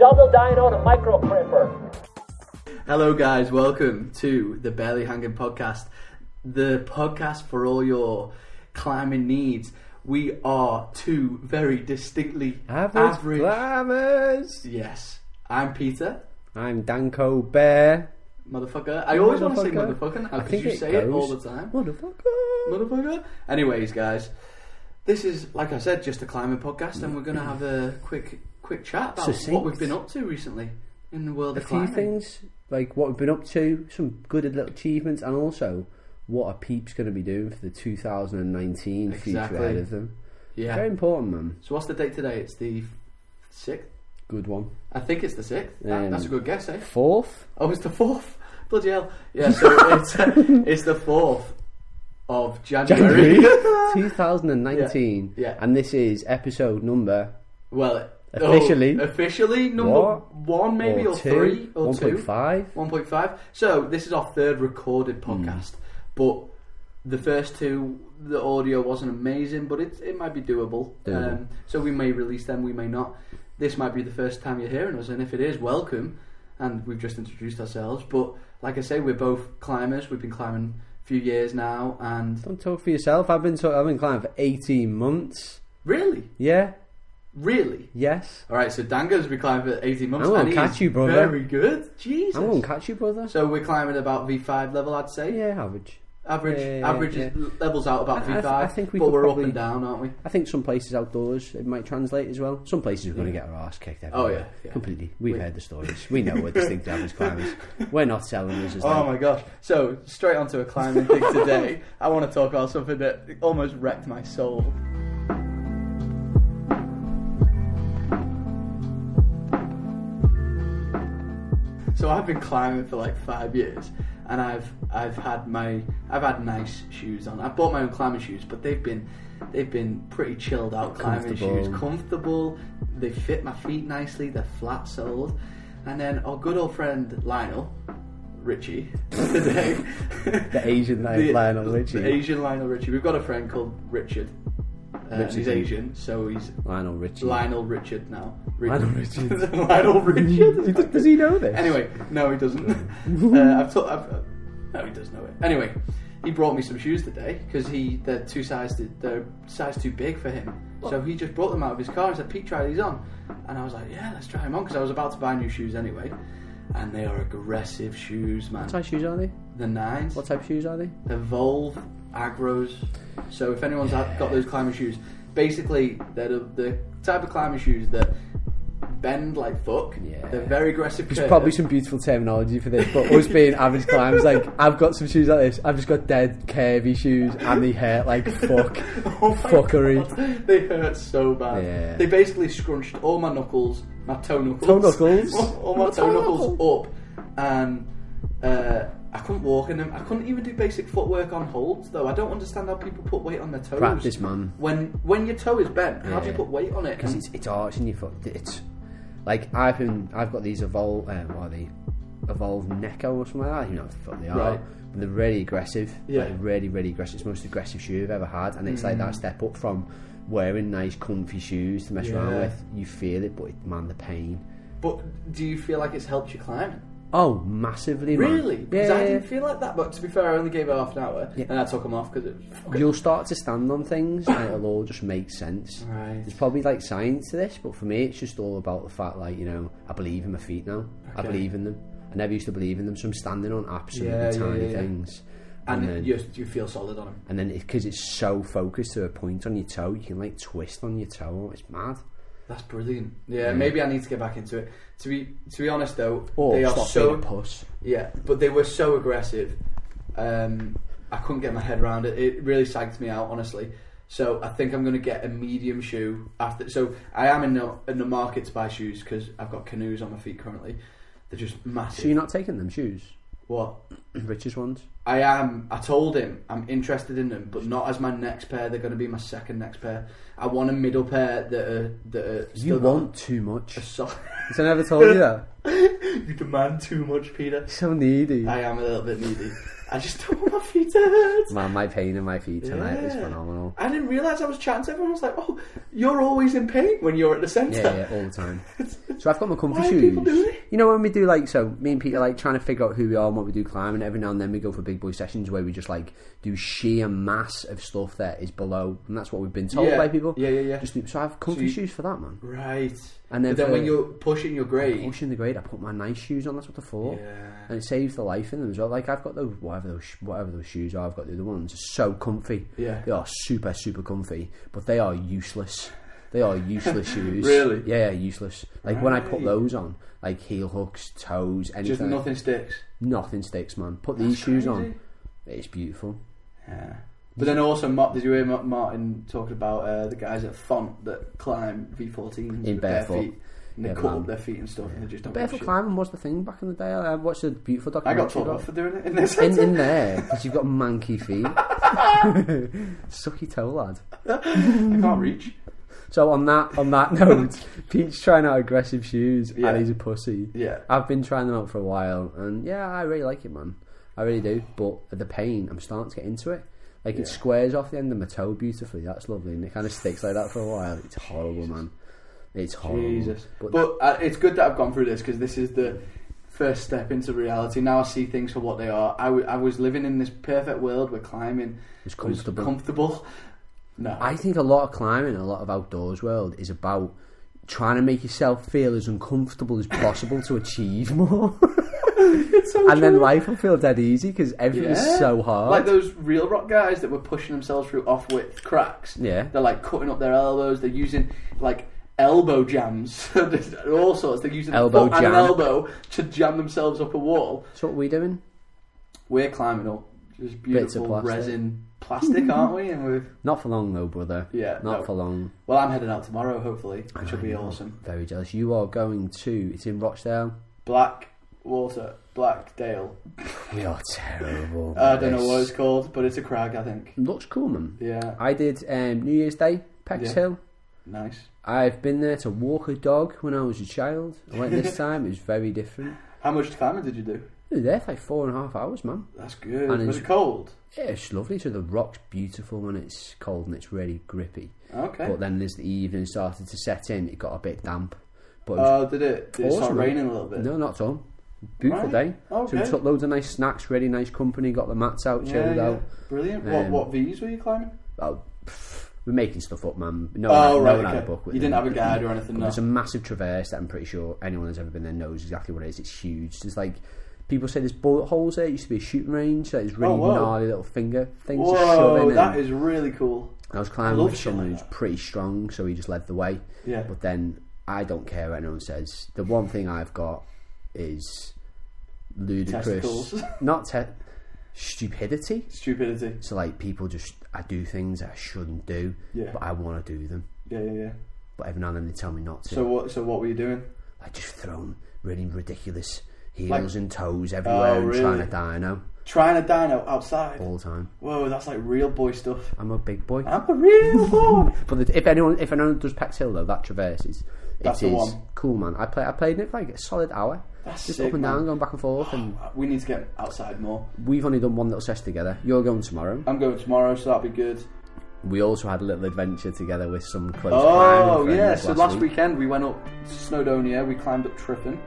double dyno to micro crimper. Hello guys, welcome to the Barely Hanging Podcast, the podcast for all your climbing needs. We are two very distinctly average climbers. Yes, I'm Peter. I'm Danko Bear. Motherfucker. I always want to say motherfucker now because you say it all the time. Motherfucker. Anyways, guys, this is, like I said, just a climbing podcast, and we're going to have a quick chat about what we've been up to recently in the world of climbing. A few things, like what we've been up to, some good little achievements, and also what a Peep's going to be doing for the 2019 future ahead of them. Yeah. Very important, man. So what's the date today? It's the 6th? Good one. I think it's the 6th. That's a good guess, eh? 4th? Oh, it's the 4th. Bloody hell. Yeah, so it's the 4th of January. 2019. Yeah. And this is episode number... Well... Officially number 1 maybe, or 3 or 2. 1.5. 1.5. So this is our third recorded podcast, but the first two, the audio wasn't amazing, but it might be doable. So we may release them, we may not. This might be the first time you're hearing us, and if it is, welcome. And we've just introduced ourselves, but like I say, we're both climbers. We've been climbing a few years now, and don't talk for yourself. I've been climbing for 18 months. Really? Yeah. Really? Yes. Alright, so Dango's been climbing for 18 months. I'm going to catch you, brother. Very good. Jesus. I'm going to catch you, brother. So we're climbing about V5 level, I'd say? Yeah, average. Average levels out about V5, I think but we're up and down, aren't we? I think some places outdoors it might translate as well. Some places we're going to get our arse kicked everywhere. Oh yeah. Completely. We've heard the stories. We know we're distinct average climbers. We're not selling us as my gosh. So straight onto a climbing thing today. I want to talk about something that almost wrecked my soul. So I've been climbing for like 5 years, and I've had nice shoes on. I've bought my own climbing shoes, but they've been pretty chilled out climbing shoes, comfortable. They fit my feet nicely. They're flat soled. And then our good old friend Lionel Richie today, the Asian Lionel Richie. The Asian Lionel Richie. We've got a friend called Richard. He's Asian, so he's Lionel Richie. Lionel Richard now. Lionel Richard. Lionel Richard. Does he know this? Anyway, no, he doesn't. No, he does know it. Anyway, he brought me some shoes today because they're size too big for him. So he just brought them out of his car and said, "Pete, try these on." And I was like, "Yeah, let's try them on," because I was about to buy new shoes anyway. And they are aggressive shoes, man. What type of shoes are they? The 9s. What type of shoes are they? Evolve Agros. So if anyone's got those climbing shoes, basically they're the type of climbing shoes that bend like fuck. Yeah. They're very aggressive. There's probably some beautiful terminology for this, but us being average climbers, like I've got some shoes like this. I've just got dead curvy shoes, and they hurt like fuck. Fuckery. God. They hurt so bad. Yeah. They basically scrunched all my knuckles, my toe knuckles, all my toe knuckles up, and I couldn't walk in them. I couldn't even do basic footwork on holds, though. I don't understand how people put weight on their toes. Practice, man. When your toe is bent, how do you put weight on it? Because it's arching your foot. It's like I've got these Evolve Necco or something like that. You know what they are. Right. But they're really aggressive. Yeah. Like really, really aggressive. It's the most aggressive shoe I've ever had, and it's like that step up from wearing nice, comfy shoes to mess around with. You feel it, but the pain. But do you feel like it's helped you climb? Oh, massively, man. Really? Because I didn't feel like that, but to be fair, I only gave it half an hour, and I took them off because it was fucking... You'll start to stand on things, and it'll all just make sense. Right. There's probably like science to this, but for me, it's just all about the fact, like, you know, I believe in my feet now. Okay. I believe in them. I never used to believe in them, so I'm standing on absolutely tiny things. And then you feel solid on them. And then, because it's so focused to a point on your toe, you can, like, twist on your toe. It's mad. That's brilliant. Yeah, maybe I need to get back into it. To be honest though, they are so puss. Yeah, but they were so aggressive. I couldn't get my head around it. It really psyched me out, honestly. So I think I'm going to get a medium shoe after. So I am in the market to buy shoes because I've got canoes on my feet currently. They're just massive. So you're not taking them shoes? What? Richest ones? I am. I told him I'm interested in them, but not as my next pair. They're going to be my second next pair. I want a middle pair that are you want too much. Has I never told you that? You demand too much, Peter. You're so needy. I am a little bit needy. I just don't want my feet to hurt. Man, my pain in my feet tonight is phenomenal. I didn't realise I was chatting to everyone. I was like, oh, you're always in pain when you're at the centre. Yeah, all the time. So I've got my comfy Why do shoes. people do it? You know when we do like, so me and Pete are like trying to figure out who we are and what we do climbing. Every now and then we go for big boy sessions where we just like do sheer mass of stuff that is below, and that's what we've been told by people. Yeah. So I have comfy shoes for that, man. Right. And then, but then when you're pushing your grade, I put my nice shoes on. That's what they're for. Yeah. And it saves the life in them as well. Like I've got those whatever those shoes are. I've got the other ones. Are so comfy. Yeah. They are super comfy, but they are useless. They are useless shoes. Really? Yeah, useless. Like when I put those on, like heel hooks, toes, anything. Just nothing sticks. Nothing sticks, man. Put these shoes on. It's beautiful. Yeah. But then also, did you hear Martin talking about the guys at Font that climb V14s in barefoot? Bare feet, and they cut up their feet and stuff, and they just don't. Barefoot climbing was the thing back in the day. I watched a beautiful I documentary. got told off for doing it in this. In there, because you've got manky feet. Sucky toe, lad. I can't reach. So on that note, Pete's trying out aggressive shoes Yeah. and he's a pussy. Yeah. I've been trying them out for a while and yeah, I really like it, man. I really do. But the pain, I'm starting to get into it. Like it squares off the end of my toe beautifully. That's lovely, and it kind of sticks like that for a while. It's horrible, man. It's horrible. Jesus. But it's good that I've gone through this because this is the first step into reality. Now I see things for what they are. I was living in this perfect world where climbing was comfortable. No. I think a lot of climbing, a lot of outdoors world is about trying to make yourself feel as uncomfortable as possible to achieve more. It's so and true. then life will feel dead easy because everything's so hard. Like those real rock guys that were pushing themselves through off-width cracks. Yeah. They're like cutting up their elbows. They're using like elbow jams. All sorts. They're using elbow a foot jam. and an elbow to jam themselves up a wall. So what are we doing? We're climbing up just Bits of beautiful plastic. resin plastic, aren't we? And we've Not for long though, brother. Yeah, Not for long. Well, I'm heading out tomorrow, hopefully, which will be awesome. Very jealous. You are going to, it's in Rochdale. Blackdale. We are terrible. I don't know what it's called, but it's a crag, I think. Looks cool, man. Yeah. I did New Year's Day, Peck's Hill. Nice. I've been there to walk a dog when I was a child. I went this time, it was very different. How much climbing did you do? I was there for like 4.5 hours, man. That's good. And Was it cold? Yeah, it's lovely. So the rock's beautiful when it's cold and it's really grippy. Okay. But then as the evening started to set in, it got a bit damp. But it was Did it start awesome, raining a little bit? No, not at all. Beautiful day. Okay. So we took loads of nice snacks, really nice company, got the mats out, chilled out. Brilliant. What V's were you climbing? Oh, we're making stuff up, man. No one had a book with You didn't have a guide or anything, no? There's a massive traverse that I'm pretty sure anyone who's ever been there knows exactly what it is. It's huge. There's like, people say there's bullet holes there. It used to be a shooting range. So there's really gnarly little finger things to shove in. That is really cool. I was climbing with someone who's pretty strong, so he just led the way. Yeah. But then, I don't care what anyone says. The one thing I've got is ludicrous. Testicles. Stupidity. Stupidity. So like people I do things that I shouldn't do, but I want to do them. Yeah. But every now and then they tell me not to. So what were you doing? I just thrown really ridiculous heels and toes everywhere and trying to dyno. Trying to dyno outside? All the time. Whoa, that's like real boy stuff. I'm a big boy. I'm a real boy. But if anyone does Peck's Hill though, that traverse is the one. Cool, man. I played in it for like a solid hour. That's just sick, up and down, man. going back and forth. And we need to get outside more. We've only done one little session together. You're going tomorrow. I'm going tomorrow, so that'll be good. We also had a little adventure together with some close climbing friends. Yeah, so last weekend we went up Snowdonia, we climbed up Triffin.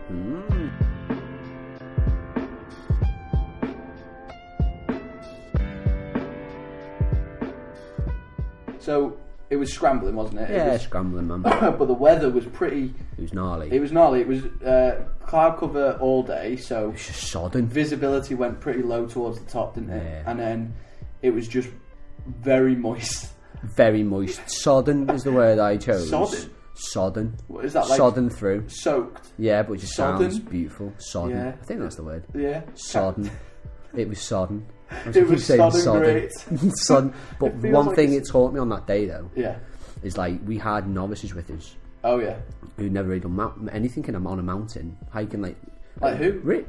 So it was scrambling, wasn't it? Yeah, scrambling, man. But the weather was pretty... It was gnarly. It was gnarly. It was cloud cover all day, so... It was just sodden. Visibility went pretty low towards the top, didn't it? Yeah. And then it was just very moist. Very moist. Sodden is the word I chose. Sodden. What is that like? Sodden through. Soaked. Yeah, but it just sounds Sodden? beautiful. Sodden. Yeah. I think that's the word. Yeah. Sodden. It was sodden. It was sodden great. Sodden. But one thing it taught me on that day though, is like we had novices with us. Oh yeah. Who'd never really done anything on a mountain, hiking like who?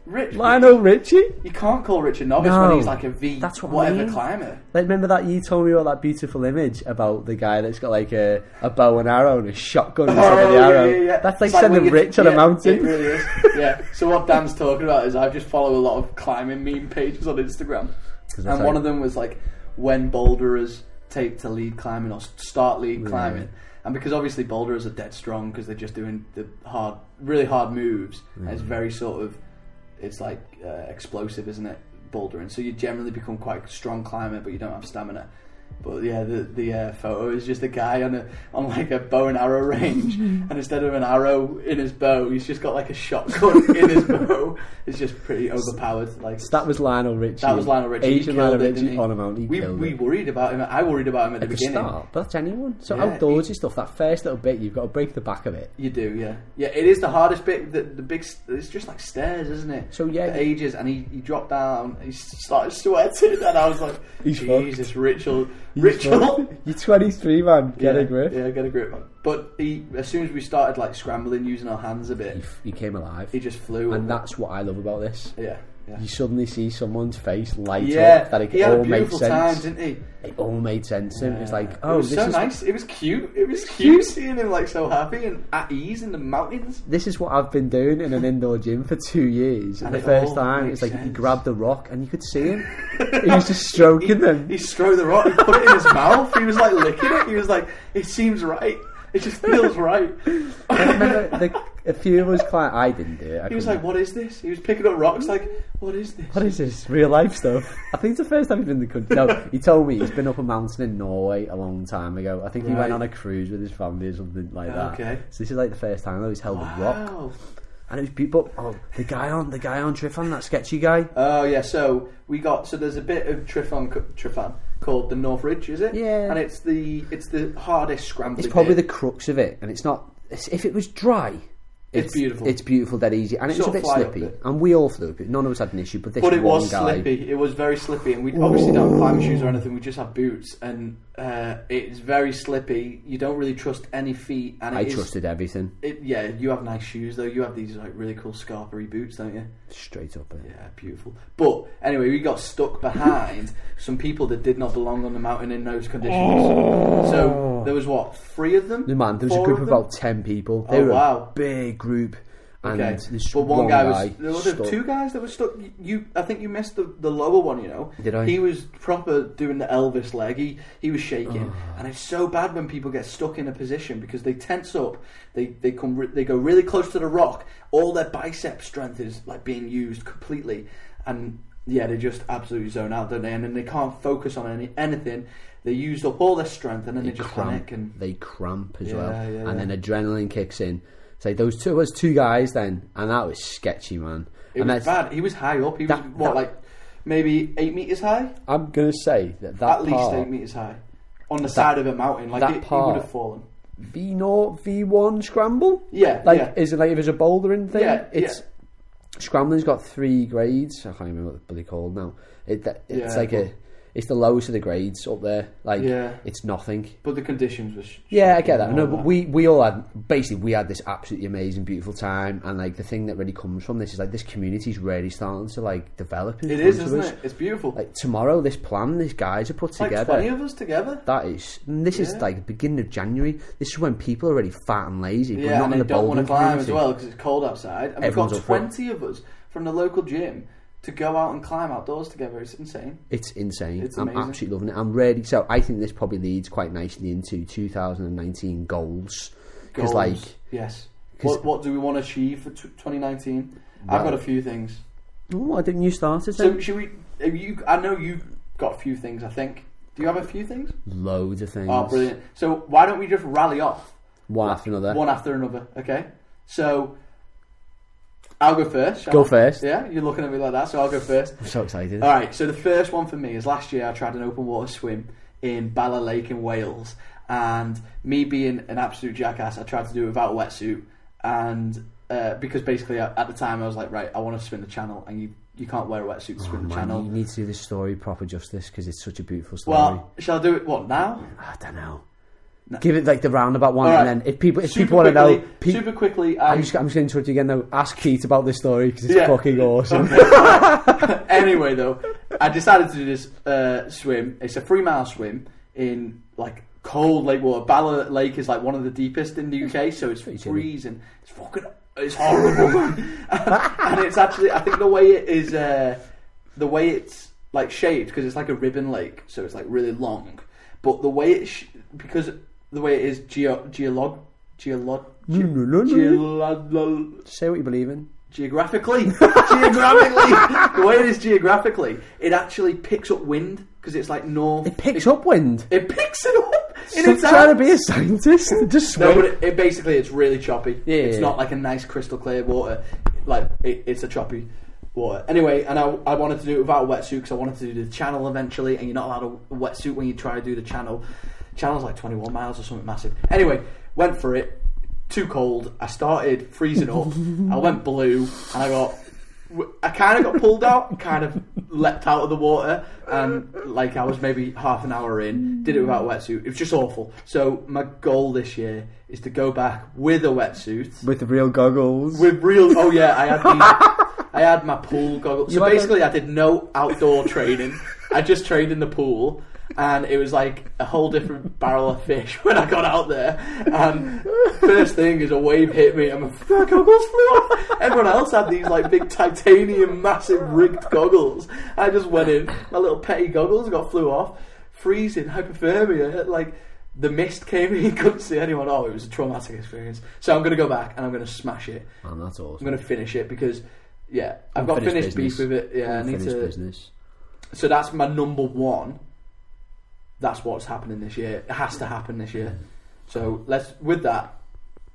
Rich. Lionel Richie? You can't call Rich a novice when he's like a V that's what whatever I mean. climber. Like remember that you told me about that beautiful image about the guy that's got like a bow and arrow and a shotgun inside of the arrow. Yeah. That's like it's sending Rich on a mountain. It really is. Yeah. So what Dan's talking about is I just follow a lot of climbing meme pages on Instagram. And one of them was like when boulderers take to lead climbing or start lead climbing. And because obviously boulders are dead strong because they're just doing the really hard moves. And it's very sort of, it's like explosive, isn't it? Bouldering. So you generally become quite a strong climber, but you don't have stamina. But yeah, the photo is just a guy on like a bow and arrow range, and instead of an arrow in his bow, he's just got like a shotgun in his bow. It's just pretty overpowered. Like that was Lionel Richie. That was Lionel Richie. Asian Lionel Richie on a mountain. We worried about him. I worried about him at the beginning. Start, but that's anyone. So outdoorsy stuff. That first little bit, you've got to break the back of it. You do, yeah. Yeah, it is the hardest bit. The big. It's just like stairs, isn't it? So yeah, for ages, and he dropped down. He started sweating, and I was like, Jesus, Rachel. You're 23, man. Get a grip. Yeah, get a grip, man. But as soon as we started like scrambling, using our hands a bit, he came alive. He just flew. And that's what I love about this. Yeah. You suddenly see someone's face light up. That it all made sense. Time, didn't he? It all made sense. Yeah. It's like, it was this so is nice. It was cute. It was cute seeing him like so happy and at ease in the mountains. This is what I've been doing in an indoor gym for 2 years. And the first time, it's like he grabbed the rock and you could see him. He was just stroking them. He stroked the rock. He put it in his mouth. He was like licking it. He was like, "It seems right. It just feels right." I remember a few of us I didn't do it. He was like, "What is this?" He was picking up rocks like, "What is this? What is this? Real life stuff." I think it's the first time he's been in the country. No, he told me he's been up a mountain in Norway a long time ago. I think he went on a cruise with his family or something like that. Okay. So this is like the first time he's held a rock. And it was people. The guy on Trifon, that sketchy guy. Oh yeah. So there's a bit of Trifon called the North Ridge, is it? Yeah. And it's the hardest scrambling. It's probably bit. The crux of it, and it's not. If it was dry. It's beautiful. It's beautiful, dead easy, and it's a bit slippy. And we all flew up it. None of us had an issue, but this it one was guy, slippy. It was very slippy, and we obviously don't have climbing shoes or anything. We just have boots, and it's very slippy. You don't really trust any feet. And I trusted everything. You have nice shoes though. You have these like really cool Scarpery boots, don't you? Straight up. Yeah, beautiful. But anyway, we got stuck behind some people that did not belong on the mountain in those conditions. So there was 3 of them. There was a group of about 10 people. They were a big group. Okay, but one guy there were 2 guys that were stuck. I think you missed the lower one. You know, did I? He was proper doing the Elvis leg. He was shaking, and it's so bad when people get stuck in a position because they tense up. They go really close to the rock. All their bicep strength is like being used completely, and they just absolutely zone out, don't they? And then they can't focus on anything. They used up all their strength, and then they just panic and they cramp as well. And then adrenaline kicks in. So those 2 guys then, and that was sketchy, man. It was bad. He was high up. He was like maybe 8 meters high. I'm gonna say that at least 8 meters high on the side of a mountain. Like he would have fallen. V0, V1 scramble. Yeah, is it like if it's a bouldering thing? Yeah, scrambling's got 3 grades. I can't remember what they're called now. It's the lowest of the grades up there. It's nothing. But the conditions were... I get that. No, but we all had... Basically, we had this absolutely amazing, beautiful time. And, the thing that really comes from this is, this community's really starting to, develop. It is, isn't it? It's beautiful. Tomorrow, this plan, these guys are put together. 20 of us together. That is... This is, beginning of January. This is when people are already fat and lazy. Yeah, and they don't want to climb as well because it's cold outside. And we've got 20 of us from the local gym to go out and climb outdoors together. It's insane. It's insane. It's I'm amazing. absolutely loving it. I'm ready. So I think this probably leads quite nicely into 2019 goals. Yes. What do we want to achieve for 2019? I've got a few things. Why didn't you start it? So should we? I know you've got a few things. I think. Do you have a few things? Loads of things. Oh, brilliant! So why don't we just rally off one after another? One after another. Okay. So. I'll go first. Go first. Yeah, you're looking at me like that, so I'll go first. I'm so excited. Alright, so the first one for me is last year I tried an open water swim in Bala Lake in Wales, and me being an absolute jackass, I tried to do it without a wetsuit, and because basically at the time I was like, right, I want to swim the channel, and you can't wear a wetsuit to swim the channel. You need to do this story proper justice because it's such a beautiful story. Well, shall I do it now? I don't know. Give it the roundabout one, right. And then if people want to know, super quickly. I'm just going to interrupt you again though. Ask Pete about this story because it's fucking awesome. Anyway, though, I decided to do this swim. It's a 3-mile swim in cold lake water. Bala Lake is one of the deepest in the UK, so it's freezing. It's horrible, and it's actually I think the way it is, the way it's shaped because it's like a ribbon lake, so it's really long. But the way because the way it is geologically. Say what you believe in. Geographically, the way it is geographically, it actually picks up wind because it's like north. It picks up wind. It picks it up. Stop trying to be a scientist. Just no, but it basically it's really choppy. Yeah, it's not like a nice crystal clear water. Like it's a choppy water. Anyway, and I wanted to do it without a wetsuit because I wanted to do the channel eventually, and you're not allowed a wetsuit when you try to do the channel. Channel's like 21 miles or something massive. Anyway, went for it. Too cold. I started freezing up. I went blue, and I kind of got pulled out, kind of leapt out of the water, and like I was maybe half an hour in. Did it without a wetsuit. It was just awful. So my goal this year is to go back with a wetsuit, with the real goggles. Oh yeah, I had my pool goggles. So basically, I did no outdoor training. I just trained in the pool. And it was like a whole different barrel of fish when I got out there. And first thing is a wave hit me and my goggles flew off. Everyone else had these like big titanium, massive rigged goggles. I just went in, my little petty goggles flew off, freezing, hypothermia. Like the mist came in, you couldn't see anyone. Oh, it was a traumatic experience. So I'm going to go back and I'm going to smash it. Man, that's awesome. I'm going to finish it because, yeah, I've got finished beef with it. Yeah, I need to. Business. So that's my number one. That's what's happening this year. It has to happen this year. So with that.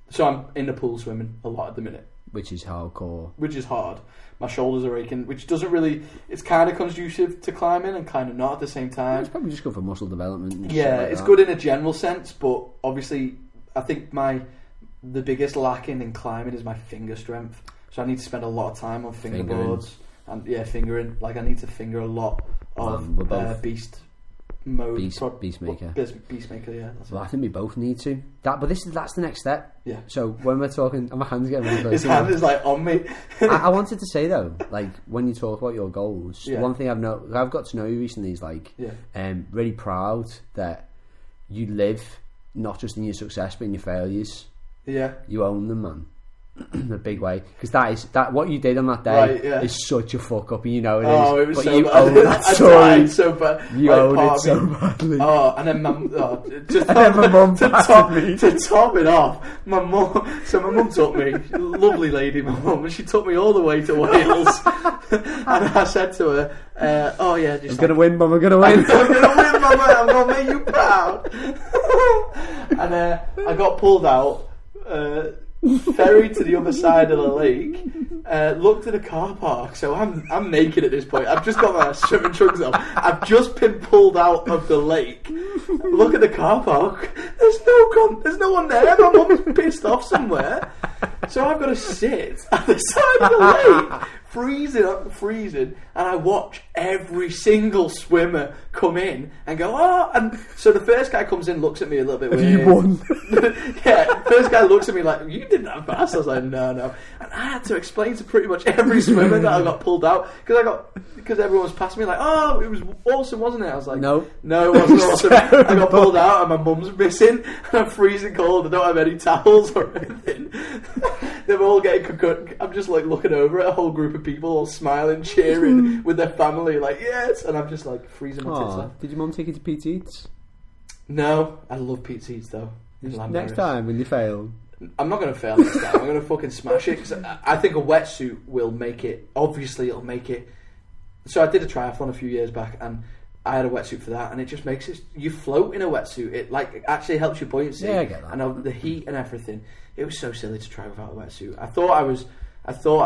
So I'm in the pool swimming a lot at the minute, which is hardcore. Which is hard. My shoulders are aching, which doesn't really. It's kind of conducive to climbing and kind of not at the same time. It's probably just good for muscle development. And yeah, like it's that. good in a general sense, but obviously, I think the biggest lacking in climbing is my finger strength. So I need to spend a lot of time on fingerboards and fingering. Like I need to finger a lot of beast. Mode Beastmaker. Beastmaker, yeah. Well, I think we both need to. That's the next step. Yeah. So when we're talking, my hand's getting really close. His hand is like on me. I wanted to say though, like when you talk about your goals, one thing I've got to know you recently is like, really proud that you live not just in your success but in your failures. Yeah. You own them, man. In a big way, because that what you did on that day is such a fuck up, and you know it is. Oh, it was but so you bad. own that I story. tried so bad. You own it so badly. Oh, and then my mum to top it off. My mum took me, lovely lady, my mum, and she took me all the way to Wales. And I said to her, "Oh yeah, I'm gonna win, Mum. I'm gonna win. I'm gonna win, Mum. I'm gonna make you proud." And I got pulled out. Ferried to the other side of the lake, looked at a car park. So I'm naked at this point. I've just got my swimming trunks on. I've just been pulled out of the lake. Look at the car park. There's no one there. My mum's pissed off somewhere. So I've got to sit at the side of the lake, freezing, and I watch every single swimmer come in and go, oh, and so the first guy comes in, looks at me a little bit weird. Have you won? Yeah, first guy looks at me like, you did that fast. I was like, no. And I had to explain to pretty much every swimmer that I got pulled out, because everyone was passing me like, oh, it was awesome, wasn't it? I was like, no, it wasn't awesome. I got pulled out and my mum's missing, and I'm freezing cold, I don't have any towels or anything. They're all getting cooked. I'm just like looking over at a whole group of people all smiling, cheering with their family, like, yes, and I'm just like freezing my tits off. Did your mum take you to Pete's Eats? No, I love Pete's Eats though. Next time when you fail. I'm not going to fail next time. I'm going to fucking smash it, because I think a wetsuit will make it. Obviously it'll make it. So I did a triathlon a few years back and I had a wetsuit for that, and it just makes it, you float in a wetsuit. It like actually helps your buoyancy. Yeah, I get that. And the heat and everything. It was so silly to try without a wetsuit. I thought I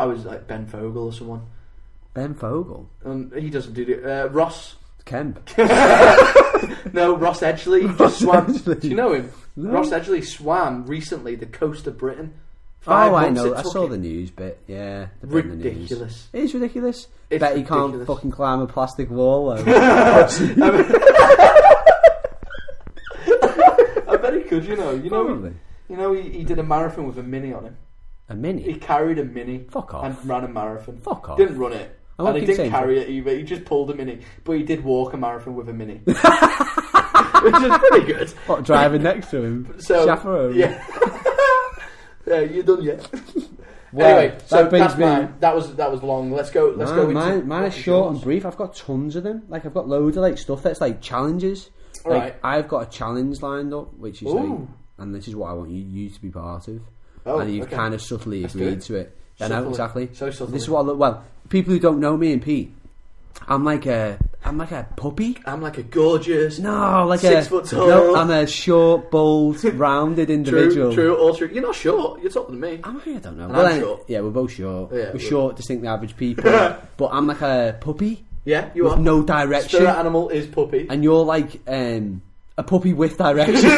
was like Ben Fogle or someone. Ben Fogle? He doesn't do it. Ross Kemp. No, Ross Edgley just swam. Edgley. Do you know him? No. Ross Edgley swam recently the coast of Britain. I know. I saw the news bit. Yeah, ridiculous. It is ridiculous. It's Bet he ridiculous. can't fucking climb a plastic wall though. I bet he could. You Probably. He did a marathon with a mini on him. A mini? He carried a mini. Fuck off. And ran a marathon. Fuck off. Didn't run it. And he didn't carry it. it either. He just pulled a mini. But he did walk a marathon with a mini. Which is pretty good. What, driving next to him? So, chaperone? Yeah. Yeah, you done yet? Well, anyway, so that's me. mine. That was long. Let's go. Mine is short and brief. I've got tons of them. Like I've got loads of like stuff that's like challenges. Like, Right. I've got a challenge lined up, which is like, Ooh. and this is what I want you to be part of. Oh, and you've okay. kind of subtly Let's do agreed it. to it. Yeah, Subtly. no, exactly. So subtly. This is what I look. Well, people who don't know me and Pete, I'm like a puppy. I'm like a gorgeous. No, like 6 foot tall. No, I'm a short, bold, rounded individual. True, all true. You're not short. You're taller than me. I don't know. And Well, I'm short. Yeah, we're both short. Yeah, we're we're- short, distinctly average people. But I'm like a puppy Yeah, you with are. no direction. Spirit animal is puppy. And you're like a puppy with direction.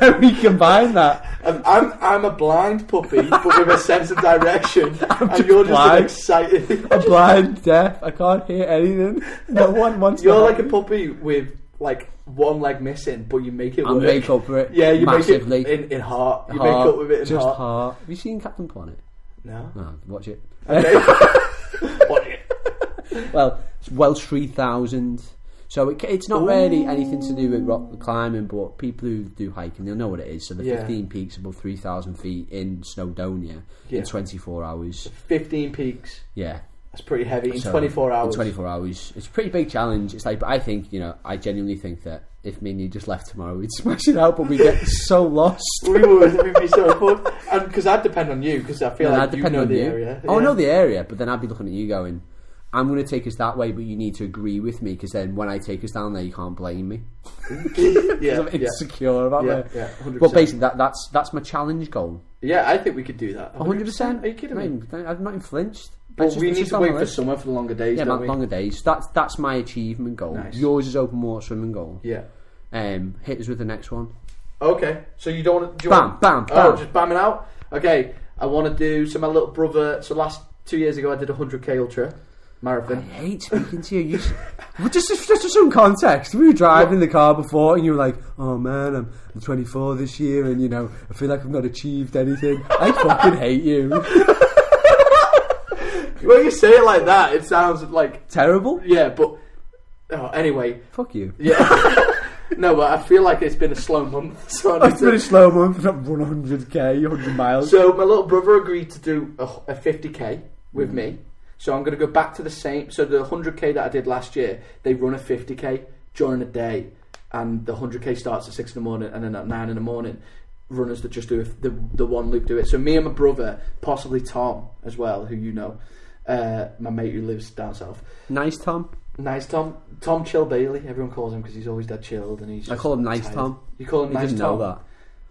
How we combine that? I'm a blind puppy, but with a sense of direction. And you're just blind. an excited. I'm blind, deaf. I can't hear anything. No one wants. You're to like a help me. puppy with like one leg missing, but you make it I work. make up for it. Yeah, you massively. make it in heart. You Heart, make up with it in just heart. heart. Have you seen Captain Planet? No. No, watch it. Okay. What? Well, it's Welsh 3000. So it's not really anything to do with rock climbing, but people who do hiking, they'll know what it is. So the 15 peaks above 3,000 feet in Snowdonia in 24 hours. 15 peaks. Yeah. That's pretty heavy in So, 24 hours. In 24 hours. It's a pretty big challenge. It's like, but I think, I genuinely think that if me and you just left tomorrow, we'd smash it out, but we get so lost. We would. We'd be so fun. And because I'd depend on you, because I feel And like I'd you depend know on the you. area. Oh, I Yeah. know the area, but then I'd be looking at you going, I'm going to take us that way, but you need to agree with me, because then when I take us down there, you can't blame me. Yeah, I'm insecure about yeah, it. yeah, 100%. But basically, that's my challenge goal. Yeah, I think we could do that. 100%. Are you kidding me? I've not even flinched. But It's we it's need to on wait my for list. summer for the longer days, Yeah, don't we? longer days. That's my achievement goal. Nice. Yours is open water swimming goal. Yeah. Hit us with the next one. Okay, so you don't want to... Bam, bam, Oh, bam. just bamming out? Okay, I want to do... So my little brother... So last 2 years ago, I did a 100k ultra I marathon. hate speaking to you. Just for some context, we were driving in the car before, and you were like, "Oh man, I'm 24 this year, and I feel like I've not achieved anything." I fucking hate you. When you say it like that, it sounds like... Terrible. Yeah, but... Oh, anyway. Fuck you. Yeah. No, but I feel like it's been a slow month. So It's been a slow month. I've run 100k, 100 miles. So my little brother agreed to do a 50k with me. So I'm going to go back to the same. So the 100k that I did last year, they run a 50k during the day, and the 100k starts at 6 in the morning, and then at 9 in the morning, runners that just do the one loop do it. So me and my brother, possibly Tom as well, who you know, my mate who lives down south. Nice Tom. Nice Tom. Tom Chill Bailey. Everyone calls him because he's always dead chilled, and he's. I call him Nice tired. Tom. You call him He Nice doesn't Tom? know that.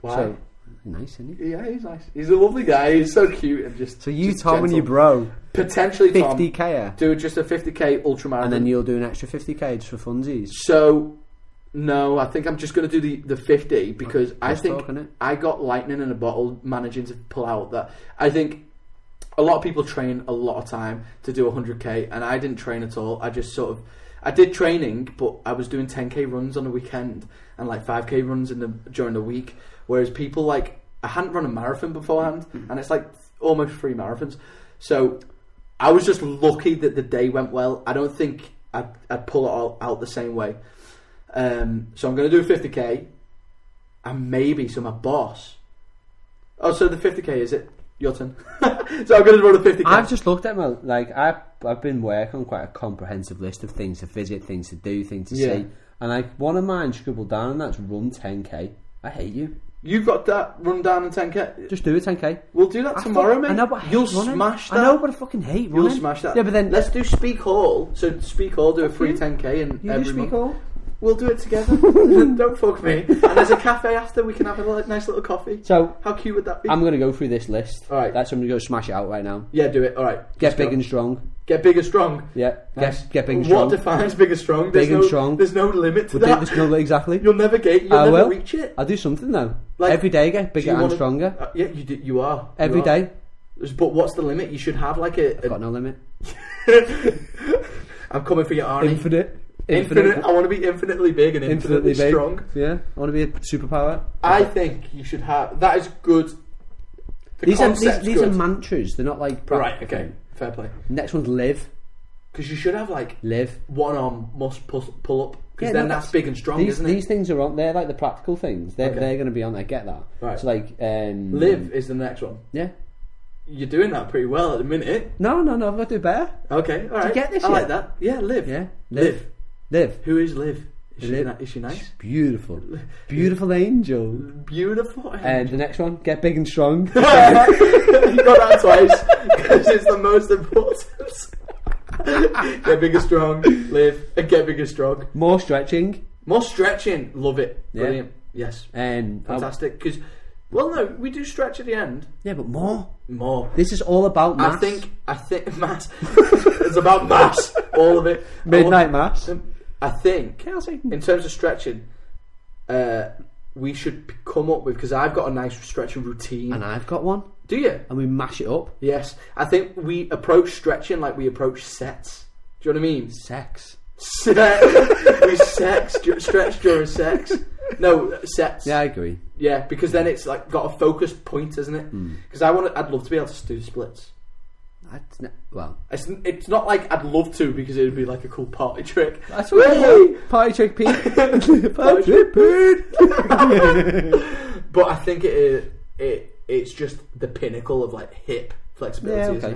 Why? So, nice, isn't he? Yeah, he's nice. He's a lovely guy. He's so cute and just. So you, just Tom, and gentle. your bro, Potentially 50k, do just a 50k ultramarathon, and then you'll do an extra 50k just for funsies. So no, I think I'm just going to do the 50 because I Let's think talk, innit? I got lightning in a bottle managing to pull out that. I think a lot of people train a lot of time to do 100k, and I didn't train at all. I just sort of. I did training, but I was doing 10k runs on the weekend and like 5k runs during the week. Whereas people like I hadn't run a marathon beforehand, and it's like almost 3 marathons. So I was just lucky that the day went well. I don't think I'd pull it all out the same way. So I'm going to do a 50k, and maybe my boss. Oh, so the 50k is it? Your turn. So I'm going to run a 50k. I've just looked at I've been working on quite a comprehensive list of things to visit, things to do, things to see, and one of mine scribbled down, and that's run 10k. I hate you. You've got that run down in 10k. Just do a 10k. We'll do that tomorrow, mate. I know, but I hate You'll running. smash that. I know, but I fucking hate running. You'll smash that. Yeah, but then let's do Speak Hall. So Speak Hall do a free 10k and you every do speak month. all. We'll do it together. Don't fuck me. And there's a cafe after. We can have a nice little coffee. So how cute would that be? I'm going to go through this list. All right. That's I'm going to go smash it out right now. Yeah, do it. All right. Get big and strong. Get big and strong. Yeah. Nice. Get big and strong. What defines big and strong? Big and strong. There's no limit to We'll that. do this exactly. You'll never never reach it. I'll do something though. Like, every day, get bigger and stronger. Yeah, you are. Every day. But what's the limit? You should have like I've got no limit. I'm coming for your Arnie. Infinite. I want to be infinitely big and infinitely big. strong. Yeah, I want to be a superpower. I think you should have. That is good. These are mantras. They're not like right. practical. Okay, fair play. Next one's live. Because you should have like Live. one arm must pull up. Because Yeah, then no, that's big and strong, these, isn't it? These things are on. They're like the practical things. They're going to be on there. Get that. Right. So like live is the next one. Yeah. You're doing that pretty well at the minute. No. I've got to do better. Okay, all right. you get this I yet? like that. Yeah, live. Yeah. Live. Live. Who is Liv? Is she nice? Beautiful. Beautiful angel. Beautiful. And the next one, get big and strong. You got that twice because it's the most important. Get big and strong, live, and get big and strong. More stretching. More stretching, love it. Yeah. Brilliant. Yes. And fantastic. Because, well, no, we do stretch at the end. yeah, but more. This is all about mass. I think mass. It's about mass. All of it. Midnight mass. I think in terms of stretching, we should come up with, because I've got a nice stretching routine. And I've got one. Do you? And we mash it up. Yes. I think we approach stretching like we approach sets. Do you know what I mean? Sex. We stretch during sex. No, sets. Yeah, I agree. Yeah, because then it's like got a focused point, isn't it? Because I'd love to be able to do splits. It's not like I'd love to, because it would be like a cool party trick. That's what party trick, Pete. Party trick, Pete. But I think it's just the pinnacle of like hip flexibility. Yeah,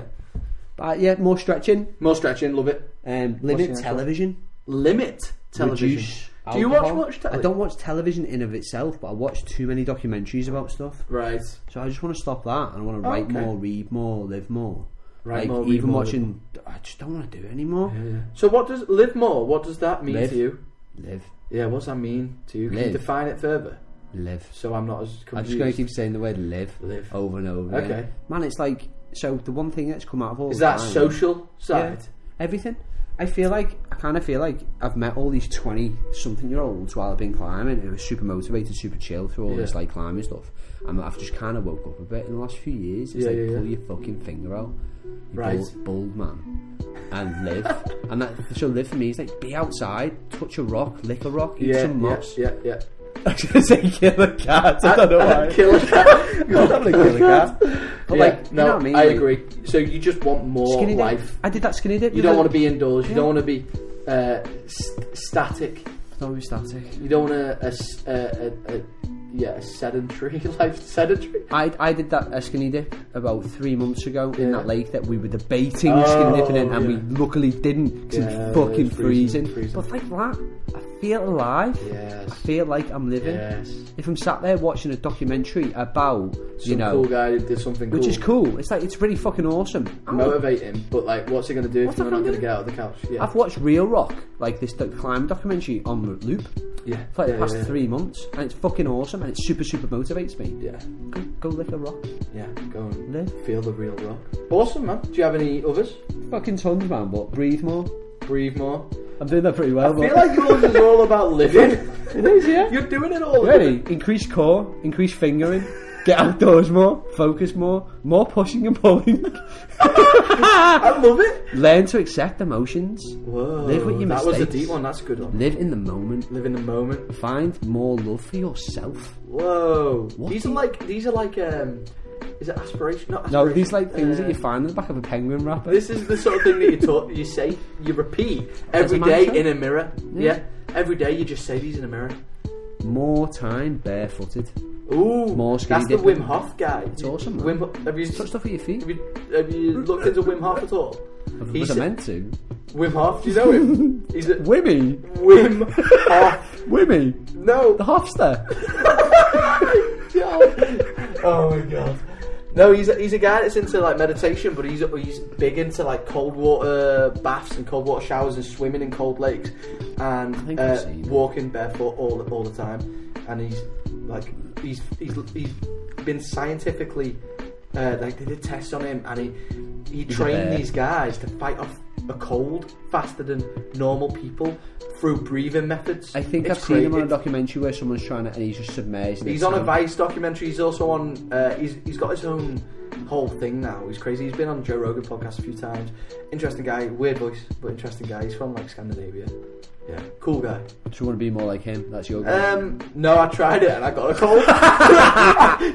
okay. Yeah, more stretching. More stretching, love it. Limit television. Limit television. Reduce Do you alcohol. watch television? I don't watch television in of itself, but I watch too many documentaries about stuff. Right. So I just want to stop that, and I want to write more, read more, live more. Write like more, even more, watching, I just don't want to do it anymore. Yeah. So what does live more? What does that mean to you? Live. Yeah, what does that mean to you? Can you define it further? Live. So I'm not as confused. I'm just going to keep saying the word live over and over. Okay. Again. Man, it's like, so the one thing that's come out of all is the that time, social side? Yeah, everything. I kind of feel like I've met all these 20-something-year-olds while I've been climbing who are super motivated, super chill through all this like climbing stuff. And I've just kind of woke up a bit in the last few years. It's pull your fucking finger out, you bald man, and live. And that, so live for me is like be outside, touch a rock, lick a rock, eat some moss. Yeah. I was going to say kill a cat. I don't know why. Kill a cat. God, I'm going to kill a cat. But like, no, you know what I mean? I agree. So you just want more skinny life. Dip. I did that skinny dip. You don't want to be indoors. You don't want to be static. Don't be static. You don't want a sedentary life. Sedentary. I did that skinny dip about 3 months ago in that lake that we were debating skinny dipping in, and we luckily didn't because it was fucking freezing. But like that, I feel alive. Yes. I feel like I'm living. Yes. If I'm sat there watching a documentary about some cool guy who did something cool, which is cool. It's like it's really fucking awesome. Motivating, but like, what's he going to do if you're not going to get out of the couch? Yeah. I've watched Real Rock, like this climbing documentary on loop. Yeah. For like the past 3 months, and it's fucking awesome, and it super motivates me. Yeah. Go lick a rock. Yeah. Go and feel the real rock. Awesome, man. Do you have any others? Fucking tons, man. But breathe more. Breathe more. I'm doing that pretty well. I feel like yours is all about living. It is, yeah. You're doing it all. Ready? Increase core, increase fingering, get outdoors more, focus more pushing and pulling. I love it. Learn to accept emotions. Whoa. Live with your mistakes. That was a deep one. That's a good one. Live in the moment. Live in the moment. Find more love for yourself. Whoa. These are like is it aspiration? Not aspiration. No, these like things that you find in the back of a penguin wrapper. This is the sort of thing that you say, you repeat every day in a mirror. Yeah. Every day you just say these in a mirror. More time barefooted. Ooh, more skinny that's dipping. the Wim Hof guy. It's awesome, man. Have you touch stuff with your feet? Have you looked into Wim Hof at all? Was I meant to? Wim Hof, do you know him? He's a Wimmy. Wim Hof. Wimmy. No. The Hofster. Oh my god. No, he's a guy that's into like meditation, but he's big into like cold water baths and cold water showers and swimming in cold lakes and walking barefoot all the time. And he's been scientifically like they did tests on him, and he trained these guys to fight off a cold faster than normal people through breathing methods. I think I've seen him on a documentary where someone's trying to, and he's just submerged. He's on a Vice documentary. He's also on. He's got his own whole thing now. He's crazy. He's been on Joe Rogan podcast a few times. Interesting guy, weird voice, but interesting guy. He's from like Scandinavia. Yeah, cool guy. Do you want to be more like him? That's your guy. No, I tried it and I got a cold.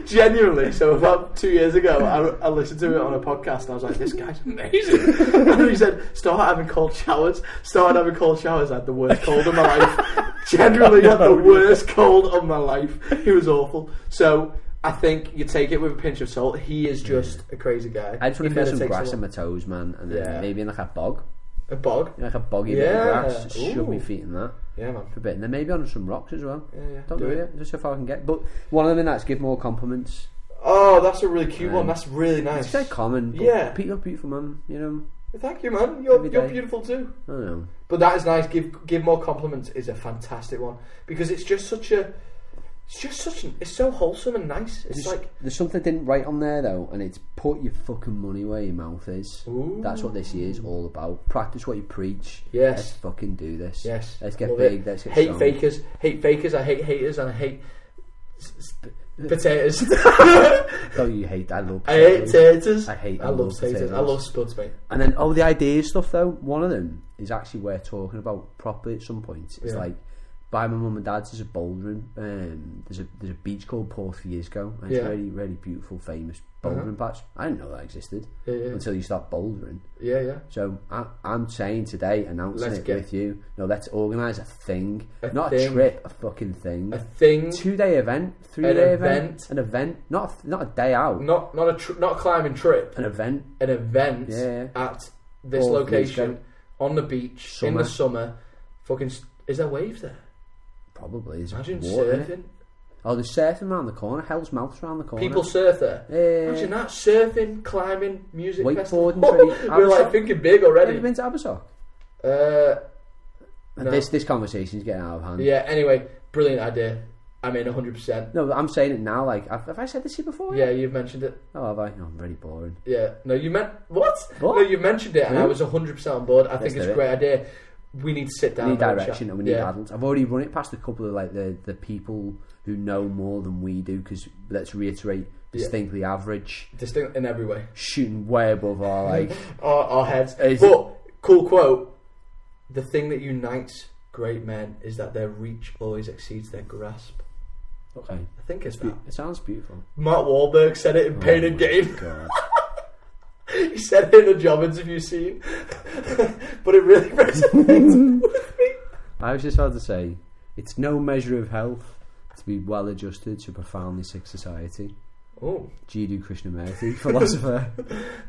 Genuinely. So about 2 years ago, I listened to it on a podcast and I was like, this guy's amazing. And he said, start having cold showers. Started having cold showers. I had the worst cold of my life. Generally had the worst cold of my life. He was awful. So I think you take it with a pinch of salt. He is just a crazy guy. I just want to feel some grass in my toes, man, and then maybe in like a bog. A bog? Like a boggy bit of grass. Just shove my feet in that. Yeah, man. For a bit. And then maybe on some rocks as well. Yeah. Don't do it. Just so far I can get. But one of them that's give more compliments. Oh, that's a really cute one. That's really nice. It's very common. But Pete, you're beautiful, man. You know. Thank you, man. You're beautiful too. I know. But that is nice. Give more compliments is a fantastic one because it's just such a. It's so wholesome and nice. There's something I didn't write on there though, and it's put your fucking money where your mouth is. Ooh. That's what this year is all about. Practice what you preach. Yes. Let's fucking do this. Yes. Let's get Love big. it. Let's get hate strong. fakers. Hate fakers. I hate haters and I hate potatoes. Oh, you hate. I love. I hate taters. I love taters. I love spuds, mate. And then the idea stuff though. One of them is actually worth talking about properly at some point. It's like. By my mum and dad's, there's a bouldering. There's a beach called Portfiesco, and it's a really, really beautiful, famous bouldering patch. I didn't know that existed until you start bouldering. Yeah. So I'm saying today, announcing with you. No, let's organise a thing, not a trip, a fucking thing. A thing. 2-day event, 3-day event, an event, not a day out. Not a climbing trip. An event. An event at this location on the beach in the summer. Fucking, is there waves there? Probably. Imagine water, surfing. Oh, there's surfing around the corner. Hell's Mouth's around the corner. People surf there. Yeah. Imagine that. Surfing, climbing, music wakeboarding. We're like thinking big already. Have you been to Abersock? No. This conversation's getting out of hand. Yeah, anyway, brilliant idea. I'm in 100%. No, but I'm saying it now. Like, have I said this to you before? Yeah, you've mentioned it. Oh, have I? No, I'm very boring. Yeah. No, you meant... What? No, you mentioned it and I was 100% on board. I think it's a great idea. We need to sit down. We need direction and we need adults. I've already run it past a couple of like the people who know more than we do because let's reiterate, distinctly average, distinct in every way, shooting way above our like our heads. But cool quote: the thing that unites great men is that their reach always exceeds their grasp. Okay, I think it's that. It sounds beautiful. Mark Wahlberg said it in Pain and Gain. God. He said it in a job interview scene, but it really resonates with me. I was just about to say, it's no measure of health to be well adjusted to a profoundly sick society. Oh, Jiddu Krishnamurti, philosopher.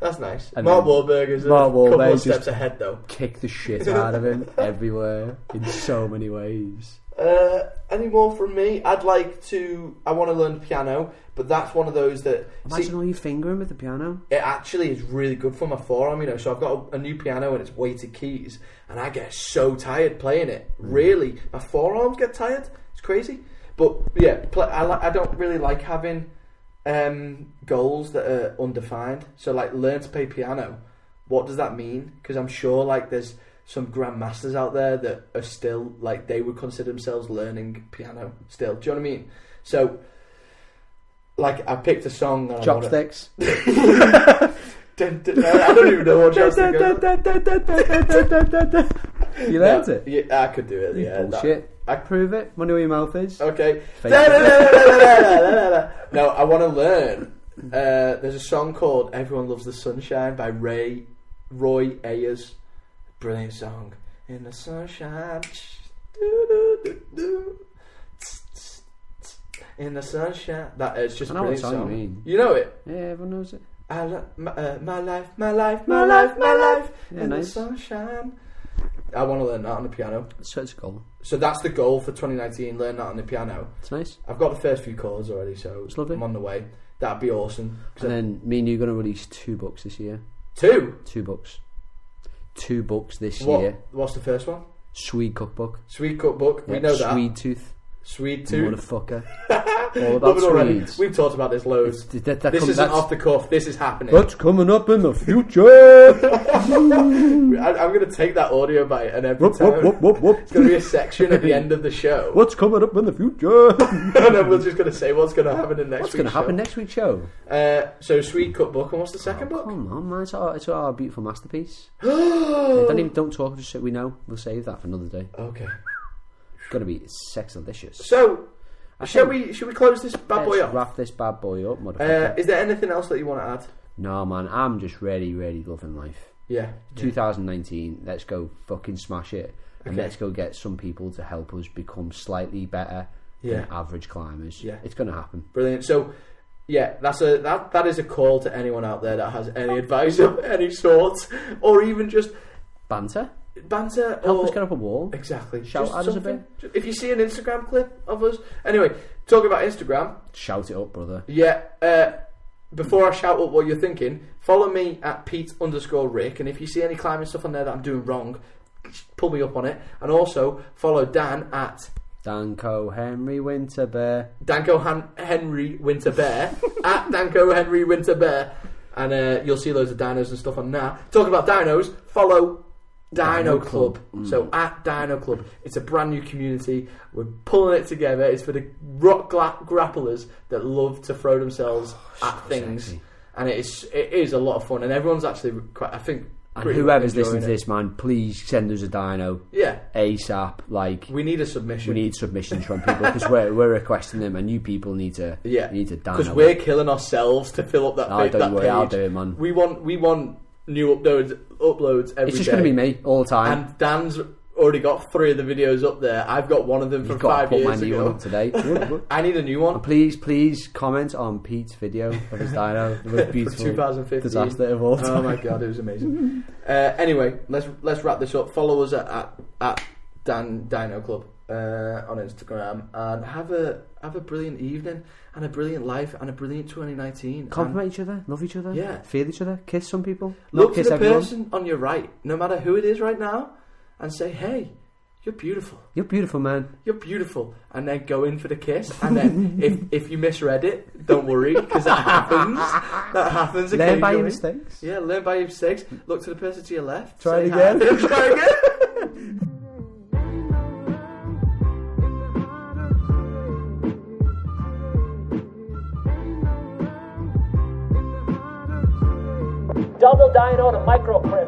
That's nice. And Mark Wahlberg is a couple of steps ahead, though. Kick the shit out of him everywhere in so many ways. Any more from me? I want to learn piano, but that's one of those that... Imagine all you fingering with the piano. It actually is really good for my forearm, so I've got a new piano and it's weighted keys, and I get so tired playing it. Really. My forearms get tired. It's crazy. But, yeah, I don't really like having goals that are undefined. So, like, learn to play piano. What does that mean? Because I'm sure, like, there's some grandmasters out there that are still like they would consider themselves learning piano still. Do you know what I mean? So, like, I picked a song. And Chopsticks. I don't even know what chopsticks are. You learned it? Yeah, I could do it. Yeah, bullshit. I prove it. Wonder where your mouth is. Okay. No, I want to learn. There's a song called "Everyone Loves the Sunshine" by Roy Ayers. Brilliant song. In the sunshine. In the sunshine. That is just a brilliant song. You mean. You know it? Yeah, everyone knows it. I love my life. Yeah, in the sunshine. I want to learn that on the piano. So it's a goal. So that's the goal for 2019. Learn that on the piano. It's nice. I've got the first few chords already, so it's lovely. I'm on the way. That'd be awesome. And then me and you are going to release 2 books this year. 2 books. 2 books this year. What's the first one? Swede Cookbook. Swede Cookbook. We know that. Swede Tooth. Sweet Tooth. Motherfucker. All about Swedes. We've talked about this loads. This isn't off the cuff. This is happening. What's coming up in the future? I'm going to take that audio bite and every time it's going to be a section at the end of the show. What's coming up in the future? And then we're just going to say what's going to happen in next week's show. What's going to happen next week's show? So Sweet Cookbook, and what's the second book? Come on, man. It's our beautiful masterpiece. Don't talk, just so we know. We'll save that for another day. Okay. It's going to be sex-delicious. So... Should we close this bad boy up? Wrap this bad boy up. Is there anything else that you want to add? No, man. I'm just really, really loving life. Yeah. 2019. Let's go fucking smash it, and let's go get some people to help us become slightly better than average climbers. Yeah, it's going to happen. Brilliant. So, yeah, that is a call to anyone out there that has any advice of any sort, or even just Banter. Help us get up a wall. Exactly. Shout Just at us a something. bit. If you see an Instagram clip of us. Anyway, talking about Instagram. Shout it up, brother. Yeah. Before I shout up what you're thinking, follow me at Pete_Rick, and if you see any climbing stuff on there that I'm doing wrong, pull me up on it. And also follow Dan at Danko Henry Winterbear. Henry Winterbear at Danko Henry Winterbear, and you'll see loads of dinos and stuff on there. Talking about dinos, follow Dino Club. So at Dino Club, it's a brand new community. We're pulling it together. It's for the rock grapplers that love to throw themselves at things, sexy. and it is a lot of fun. And everyone's actually quite, I think. And whoever's listening to this, man, please send us a dino. Yeah. ASAP. Like, we need a submission. We need submissions from people because we're requesting them, and you people need to dino. Because we're killing ourselves to fill up that page. I'll do it, man. We want new uploads every day. It's just going to be me all the time. And Dan's already got 3 of the videos up there. I've got one of them from 5 years ago. I've got to put my new one up today. I need a new one. And please comment on Pete's video of his dino. It was beautiful. 2015 disaster of all time. Oh my god, it was amazing. Anyway, let's wrap this up. Follow us at Dan Dino Club on Instagram, and have a brilliant evening and a brilliant life and a brilliant 2019. Compliment each other, love each other, yeah, feel each other, kiss some people. Look kiss to the everyone. person on your right, no matter who it is right now, and say, "Hey, you're beautiful. You're beautiful, man. You're beautiful." And then go in for the kiss. And then if you misread it, don't worry, because that happens. That happens. Learn by your mistakes. Yeah, learn by your mistakes. Look to the person to your left. Try it again. Try again. Double dino to micro crimper.